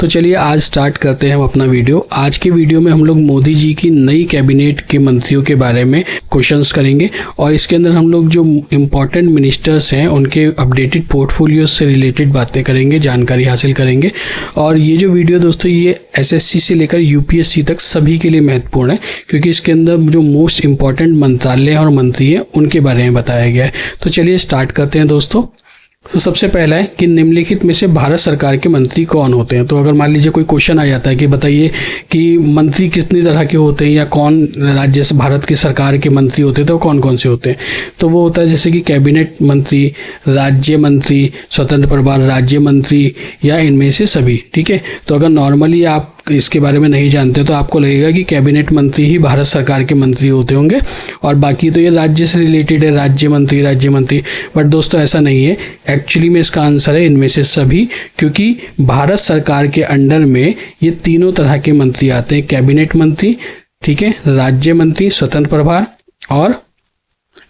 तो चलिए आज स्टार्ट करते हैं हम अपना वीडियो। आज के वीडियो में हम लोग मोदी जी की नई कैबिनेट के मंत्रियों के बारे में क्वेश्चंस करेंगे और इसके अंदर हम लोग जो इम्पोर्टेंट मिनिस्टर्स हैं उनके अपडेटेड पोर्टफोलियो से रिलेटेड बातें करेंगे, जानकारी हासिल करेंगे। और ये जो वीडियो दोस्तों ये एसएससी से लेकर यूपीएससी तक सभी के लिए महत्वपूर्ण है, क्योंकि इसके अंदर जो मोस्ट इम्पॉर्टेंट मंत्रालय और मंत्री हैं उनके बारे में बताया गया है। तो चलिए स्टार्ट करते हैं दोस्तों। तो सबसे पहला है कि निम्नलिखित में से भारत सरकार के मंत्री कौन होते हैं। तो अगर मान लीजिए कोई क्वेश्चन आ जाता है कि बताइए कि मंत्री कितनी तरह के होते हैं या कौन राज्य से भारत की सरकार के मंत्री होते हैं, तो कौन कौन से होते हैं, तो वो होता है जैसे कि कैबिनेट मंत्री, राज्य मंत्री, स्वतंत्र प्रभार राज्य मंत्री या इनमें से सभी। ठीक है, तो अगर नॉर्मली आप इसके बारे में नहीं जानते तो आपको लगेगा कि कैबिनेट मंत्री ही भारत सरकार के मंत्री होते होंगे और बाकी तो ये राज्य से रिलेटेड है, राज्य मंत्री। बट दोस्तों ऐसा नहीं है, एक्चुअली में इसका आंसर है इनमें से सभी, क्योंकि भारत सरकार के अंडर में ये तीनों तरह के मंत्री आते हैं, कैबिनेट मंत्री, ठीक है, राज्य मंत्री, स्वतंत्र प्रभार और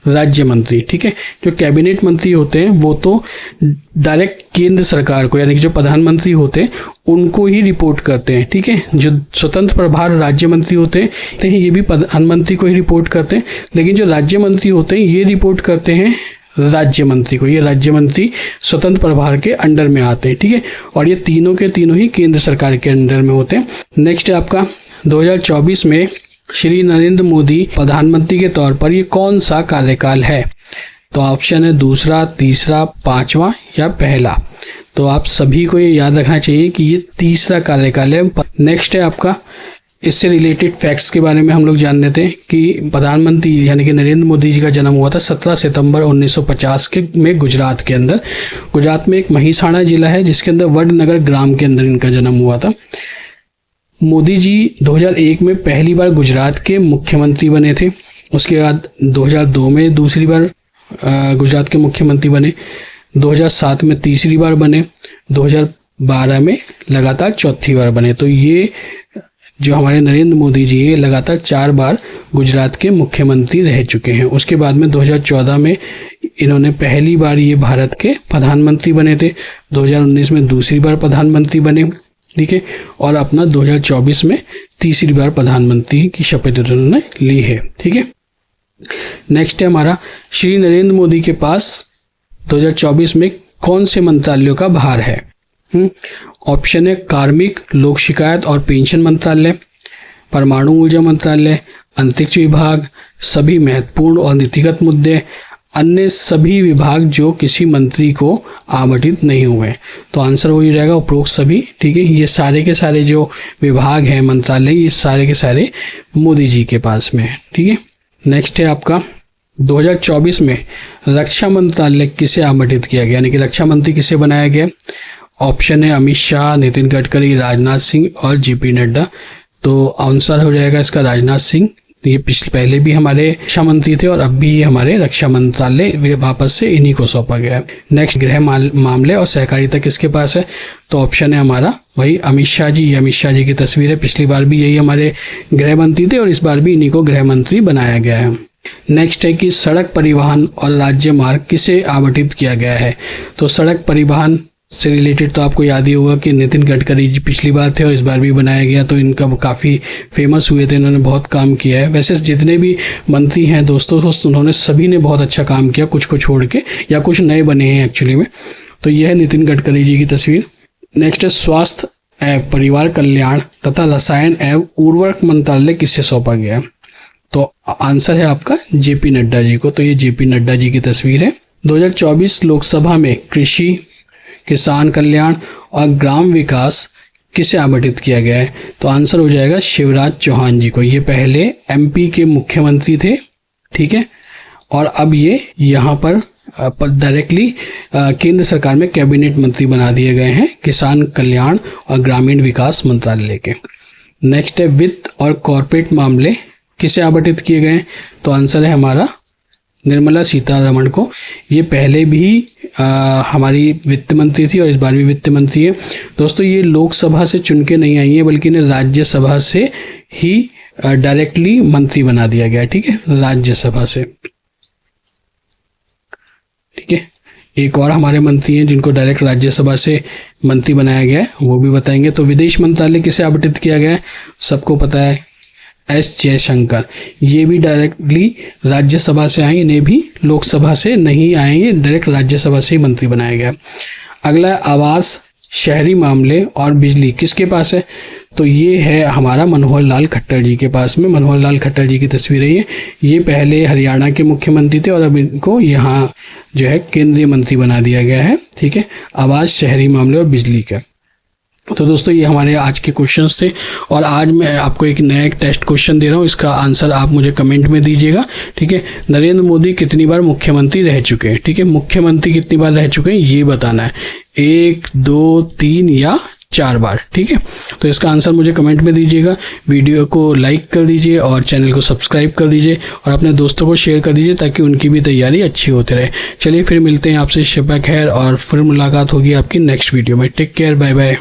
राज्य मंत्री। ठीक है, जो कैबिनेट मंत्री होते हैं वो तो डायरेक्ट केंद्र सरकार को, यानी कि जो प्रधानमंत्री होते हैं उनको ही रिपोर्ट करते हैं। ठीक है, जो स्वतंत्र प्रभार राज्य मंत्री होते हैं ये भी प्रधानमंत्री को ही रिपोर्ट करते हैं, लेकिन जो राज्य मंत्री होते हैं ये रिपोर्ट करते हैं राज्य मंत्री को। ये राज्य मंत्री स्वतंत्र प्रभार के अंडर में आते हैं। ठीक है, और ये तीनों के तीनों ही केंद्र सरकार के अंडर में होते हैं। नेक्स्ट है आपका 2024 में श्री नरेंद्र मोदी प्रधानमंत्री के तौर पर ये कौन सा कार्यकाल है। तो ऑप्शन है दूसरा, तीसरा, पांचवा या पहला। तो आप सभी को ये याद रखना चाहिए कि ये तीसरा कार्यकाल है। नेक्स्ट है आपका, इससे रिलेटेड फैक्ट्स के बारे में हम लोग जान लेते हैं कि प्रधानमंत्री यानी कि नरेंद्र मोदी जी का जन्म हुआ था 17 सितंबर 1950 में गुजरात के अंदर। गुजरात में एक महिसाणा जिला है जिसके अंदर वडनगर ग्राम के अंदर इनका जन्म हुआ था। मोदी जी 2001 में पहली बार गुजरात के मुख्यमंत्री बने थे। उसके बाद 2002 में दूसरी बार गुजरात के मुख्यमंत्री बने, 2007 में तीसरी बार बने, 2012 में लगातार चौथी बार बने। तो ये जो हमारे नरेंद्र मोदी जी है लगातार 4 बार गुजरात के मुख्यमंत्री रह चुके हैं। उसके बाद में 2014 में इन्होंने पहली बार ये भारत के प्रधानमंत्री बने थे, 2019 में दूसरी बार प्रधानमंत्री बने। ठीक है, और अपना 2024 में तीसरी बार प्रधानमंत्री की शपथ उन्होंने ली है। ठीक है, नेक्स्ट है हमारा, श्री नरेंद्र मोदी के पास 2024 में कौन से मंत्रालयों का भार है। ऑप्शन है कार्मिक, लोक शिकायत और पेंशन मंत्रालय, परमाणु ऊर्जा मंत्रालय, अंतरिक्ष विभाग, सभी महत्वपूर्ण और नीतिगत मुद्दे, अन्य सभी विभाग जो किसी मंत्री को आवंटित नहीं हुए। तो आंसर वही रहेगा उपरोक्त सभी। ठीक है, ये सारे के सारे जो विभाग हैं, मंत्रालय, ये सारे के सारे मोदी जी के पास में है। ठीक है, नेक्स्ट है आपका 2024 में रक्षा मंत्रालय किसे आवंटित किया गया, यानी कि रक्षा मंत्री किसे बनाया गया। ऑप्शन है अमित शाह, नितिन गडकरी, राजनाथ सिंह और जेपी नड्डा। तो आंसर हो जाएगा इसका राजनाथ सिंह। ये पहले भी हमारे रक्षा मंत्री थे और अब भी ये हमारे रक्षा मंत्रालय वापस से इन्हीं को सौंपा गया है। नेक्स्ट गृह मामले और सहकारिता किसके पास है। तो ऑप्शन है हमारा वही अमित शाह जी। ये अमित शाह जी की तस्वीर है, पिछली बार भी यही हमारे गृह मंत्री थे और इस बार भी इन्हीं को गृह मंत्री बनाया गया है। नेक्स्ट है कि सड़क परिवहन और राज्य मार्ग किसे आवंटित किया गया है। तो सड़क परिवहन से रिलेटेड तो आपको याद ही होगा कि नितिन गडकरी जी पिछली बार थे और इस बार भी बनाया गया, तो इनका काफ़ी फेमस हुए थे, इन्होंने बहुत काम किया है। वैसे जितने भी मंत्री हैं दोस्तों उन्होंने सभी ने बहुत अच्छा काम किया, कुछ को छोड़ के, या कुछ नए बने हैं एक्चुअली में। तो यह है नितिन गडकरी जी की तस्वीर। नेक्स्ट है स्वास्थ्य एवं परिवार कल्याण तथा रसायन एवं उर्वरक मंत्रालय किससे सौंपा गया है। तो आंसर है आपका जेपी नड्डा जी को। तो ये जेपी नड्डा जी की तस्वीर है। 2024 लोकसभा में कृषि, किसान कल्याण और ग्राम विकास किसे आवंटित किया गया है। तो आंसर हो जाएगा शिवराज चौहान जी को। ये पहले एमपी के मुख्यमंत्री थे, ठीक है, और अब ये यहाँ पर डायरेक्टली केंद्र सरकार में कैबिनेट मंत्री बना दिए गए हैं, किसान कल्याण और ग्रामीण विकास मंत्रालय के। नेक्स्ट है वित्त और कॉर्पोरेट मामले किसे आवंटित किए गए हैं। तो आंसर है हमारा निर्मला सीतारमण को। ये पहले भी हमारी वित्त मंत्री थी और इस बार भी वित्त मंत्री है। दोस्तों ये लोकसभा से चुन के नहीं आई है, बल्कि इन्हें राज्यसभा से ही डायरेक्टली मंत्री बना दिया गया। ठीक है, राज्यसभा से। ठीक है, एक और हमारे मंत्री हैं जिनको डायरेक्ट राज्यसभा से मंत्री बनाया गया है, वो भी बताएंगे। तो विदेश मंत्रालय किसे आवंटित किया गया है, सबको पता है, एस जयशंकर। ये भी डायरेक्टली राज्यसभा से आए, इन्हें भी लोकसभा से नहीं आएंगे, डायरेक्ट राज्यसभा से ही मंत्री बनाया गया। अगला आवास, शहरी मामले और बिजली किसके पास है, तो ये है हमारा मनोहर लाल खट्टर जी के पास में। मनोहर लाल खट्टर जी की तस्वीर है ये पहले हरियाणा के मुख्यमंत्री थे और अब इनको यहाँ जो है केंद्रीय मंत्री बना दिया गया है। ठीक है, आवास, शहरी मामले और बिजली का। तो दोस्तों ये हमारे आज के क्वेश्चंस थे और आज मैं आपको एक नया टेस्ट क्वेश्चन दे रहा हूँ, इसका आंसर आप मुझे कमेंट में दीजिएगा। ठीक है, नरेंद्र मोदी कितनी बार मुख्यमंत्री रह चुके हैं। ठीक है, मुख्यमंत्री कितनी बार रह चुके हैं ये बताना है, 1, 2, 3 या 4 बार। ठीक है, तो इसका आंसर मुझे कमेंट में दीजिएगा। वीडियो को लाइक कर दीजिए और चैनल को सब्सक्राइब कर दीजिए और अपने दोस्तों को शेयर कर दीजिए ताकि उनकी भी तैयारी अच्छी होती रहे। चलिए फिर मिलते हैं आपसे, शब खैर, और फिर मुलाकात होगी आपकी नेक्स्ट वीडियो में। Take care, bye bye.